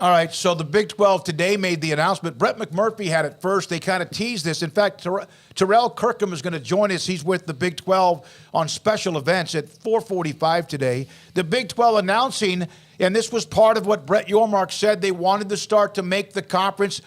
All right, so the Big 12 today made the announcement. Brett McMurphy had it first. They kind of teased this. In fact, Terrell Kirkham is going to join us. He's with the Big 12 on special events at 4:45 today. The Big 12 announcing, and this was part of what Brett Yormark said, they wanted to start to make the conference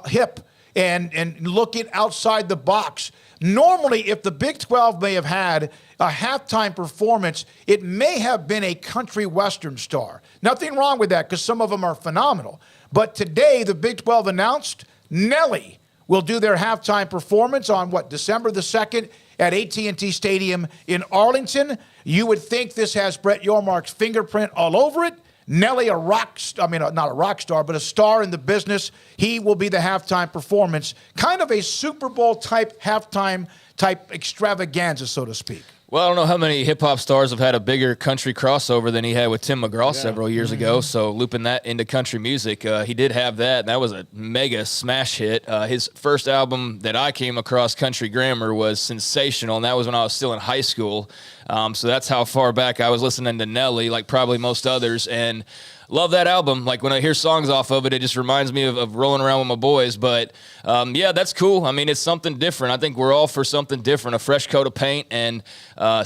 hip and looking outside the box. Normally, if the Big 12 may have had a halftime performance, it may have been a country western star. Nothing wrong with that because some of them are phenomenal. But today, the Big 12 announced Nelly will do their halftime performance on, December the 2nd at AT&T Stadium in Arlington. You would think this has Brett Yormark's fingerprint all over it. Nelly, not a rock star, but a star in the business. He will be the halftime performance, kind of a Super Bowl type halftime type extravaganza, so to speak. Well, I don't know how many hip-hop stars have had a bigger country crossover than he had with Tim McGraw several years ago, so looping that into country music, he did have that. That was a mega smash hit. His first album that I came across, Country Grammar, was sensational, and that was when I was still in high school. So that's how far back I was listening to Nelly, like probably most others, and love that album. Like when I hear songs off of it, it just reminds me of rolling around with my boys. But yeah, that's cool. I mean, it's something different. I think we're all for something different, a fresh coat of paint. And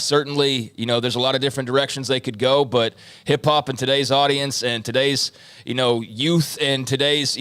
certainly, there's a lot of different directions they could go. But hip hop and today's audience and today's, youth and today's,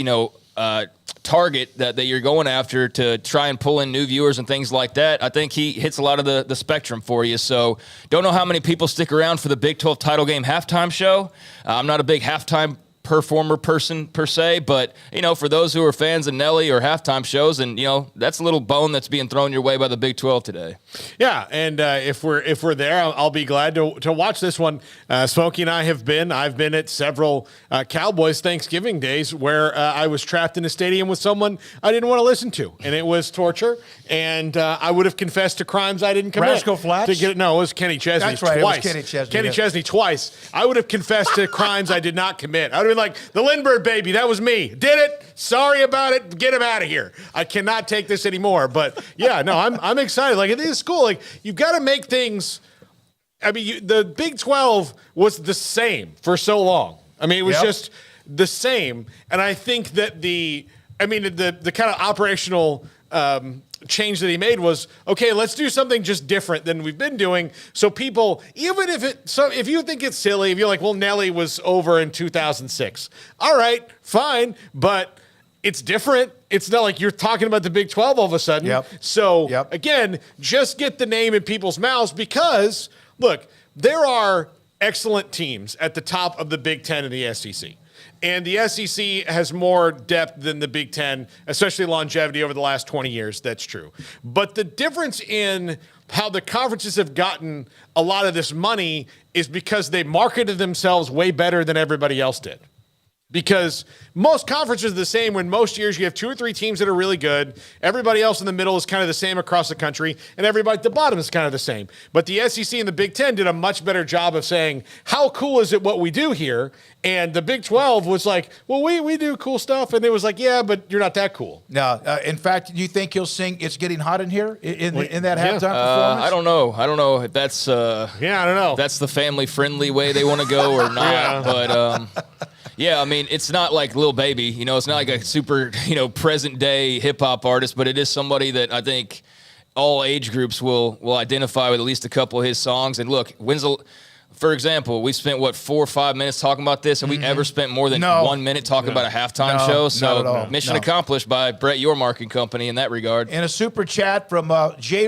target that you're going after to try and pull in new viewers and things like that, I think he hits a lot of the spectrum for you. So don't know how many people stick around for the Big 12 title game halftime show. I'm not a big halftime performer person per se, but for those who are fans of Nelly or halftime shows, and that's a little bone that's being thrown your way by the Big 12 today. Yeah, and if we're there, I'll be glad to watch this one. Smokey and I've been at several Cowboys Thanksgiving days where I was trapped in a stadium with someone I didn't want to listen to, and it was torture. And I would have confessed to crimes I didn't commit. Brasco Flats? No, it was Kenny Chesney. That's right, twice. it was Kenny Chesney. Kenny Chesney twice. I would have confessed to crimes I did not commit. I would have been like, the Lindbergh baby, that was me. Did it. Sorry about it. Get him out of here. I cannot take this anymore. But yeah, no, I'm excited. Like, it is cool. Like, you've got to make things. I mean, the Big 12 was the same for so long. I mean, it was just the same. And I think that the kind of operational change that he made was, okay, let's do something just different than we've been doing. So people, even if you think it's silly, if you're like, well, Nelly was over in 2006. All right, fine. But it's different. It's not like you're talking about the Big 12 all of a sudden. Yep. So again, just get the name in people's mouths because look, there are excellent teams at the top of the Big 10 and the SEC. And the SEC has more depth than the Big Ten, especially longevity over the last 20 years. That's true. But the difference in how the conferences have gotten a lot of this money is because they marketed themselves way better than everybody else did. Because most conferences are the same when most years you have 2 or 3 teams that are really good. Everybody else in the middle is kind of the same across the country, and everybody at the bottom is kind of the same. But the SEC and the Big Ten did a much better job of saying, how cool is it what we do here? And the Big 12 was like, well, we do cool stuff. And it was like, yeah, but you're not that cool. No, in fact, do you think he'll sing It's Getting Hot in Here in that halftime performance? I don't know if that's I don't know. That's the family-friendly way they want to go or not. But yeah, I mean, it's not like Lil Baby. It's not like a super, present-day hip-hop artist, but it is somebody that I think all age groups will identify with at least a couple of his songs. And look, for example, we spent, 4 or 5 minutes talking about this, and we ever spent more than 1 minute talking about a halftime show? So mission accomplished by Brett Yormark and company in that regard. And a super chat from Jay